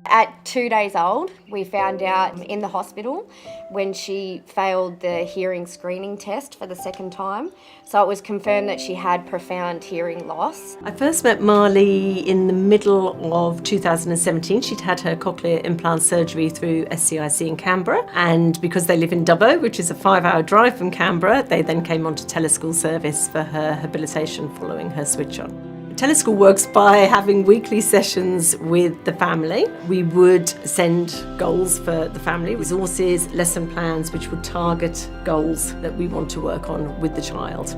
At 2 days old, we found out in the hospital when she failed the hearing screening test for the second time. So it was confirmed that she had profound hearing loss. I first met Marley in the middle of 2017. She'd had her cochlear implant surgery through SCIC in Canberra, and because they live in Dubbo, which is a 5-hour drive from Canberra, they then came onto teleschool service for her habilitation following her switch on. Teleschool works by having weekly sessions with the family. We would send goals for the family, resources, lesson plans, which would target goals that we want to work on with the child.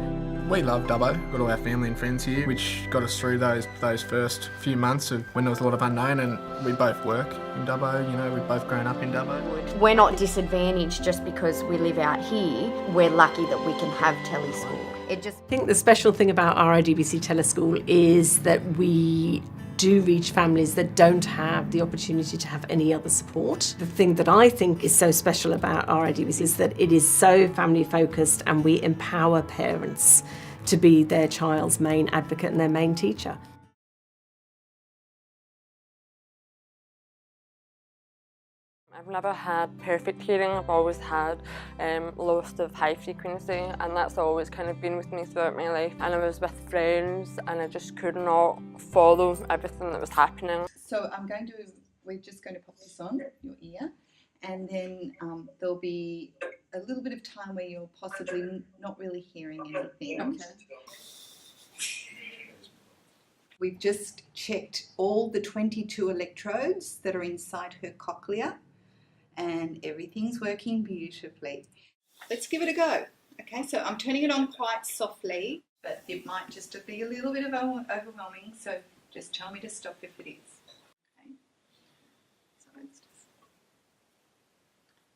We love Dubbo, got all our family and friends here, which got us through those first few months of when there was a lot of unknown, and we both work in Dubbo, we've both grown up in Dubbo. We're not disadvantaged just because we live out here. We're lucky that we can have teleschool. I think the special thing about RIDBC Teleschool is that we do reach families that don't have the opportunity to have any other support. The thing that I think is so special about RIDBC is that it is so family focused, and we empower parents to be their child's main advocate and their main teacher. I've never had perfect hearing. I've always had loss of high frequency, and that's always kind of been with me throughout my life. And I was with friends and I just could not follow everything that was happening. So we're just going to pop this on your ear, and then there'll be a little bit of time where you're possibly not really hearing anything. Okay. We've just checked all the 22 electrodes that are inside her cochlea, and everything's working beautifully. Let's give it a go. Okay, so I'm turning it on quite softly, but it might just be a little bit of overwhelming, so just tell me to stop if it is.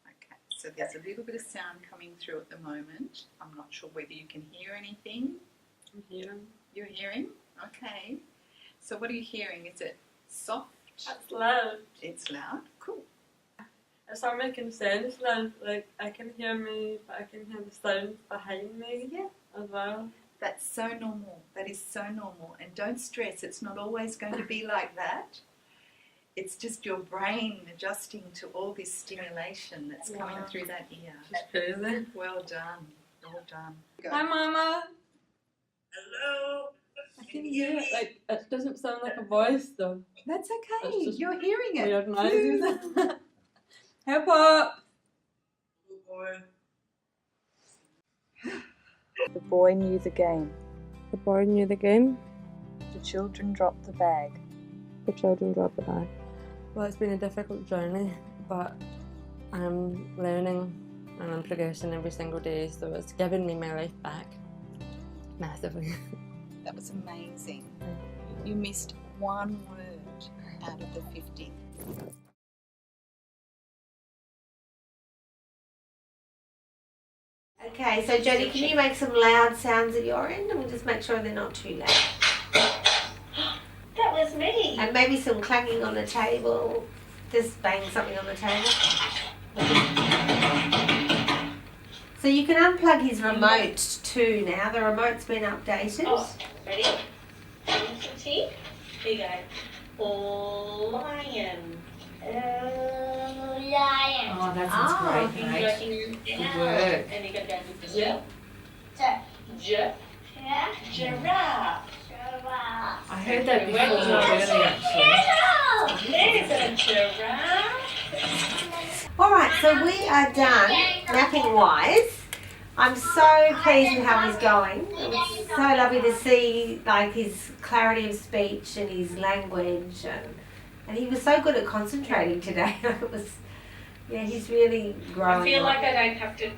Okay, so there's a little bit of sound coming through at the moment. I'm not sure whether you can hear anything. I'm hearing. You're hearing? Okay. So what are you hearing? Is it soft? That's loud. It's loud? Cool. It's not making sense now. Like, I can hear me, but I can hear the sound behind me as well. That's so normal. That is so normal. And don't stress. It's not always going to be like that. It's just your brain adjusting to all this stimulation that's coming through that ear. It's crazy. Well done. Well done. Go. Hi, Mama. Hello. I can hear it. Like, it doesn't sound like a voice though. That's okay. It's just You're hearing it. Weird noises. Help up. Good boy. The boy knew the game. The boy knew the game. The children dropped the bag. The children dropped the bag. Well, it's been a difficult journey, but I'm learning and I'm progressing every single day, so it's given me my life back massively. That was amazing. You missed one word out of the 50. Okay, so Jodie, can you make some loud sounds at your end, and we'll just make sure they're not too loud. That was me. And maybe some clanging on the table. Just bang something on the table. So you can unplug his remote too now. The remote's been updated. Oh, ready? Here you go. Lion. Lion. Oh, that sounds great, mate. Good work. And you got to go with the giraffe. I heard that before earlier, actually. There's a giraffe. Alright, so we are done mapping wise. I'm so pleased with how he's going. It was so lovely to see like his clarity of speech and his language, and he was so good at concentrating today. It was, he's really growing. I feel like I don't have to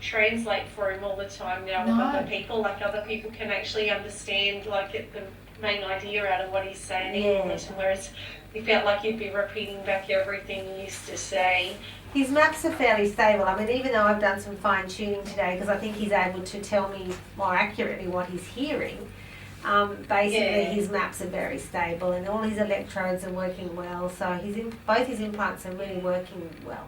translate for him all the time now with other people. Like other people can actually understand the main idea out of what he's saying in English, whereas he felt like he'd be repeating back everything he used to say. His maps are fairly stable. I mean, even though I've done some fine tuning today, because I think he's able to tell me more accurately what he's hearing, basically his maps are very stable and all his electrodes are working well, so both his implants are really working well.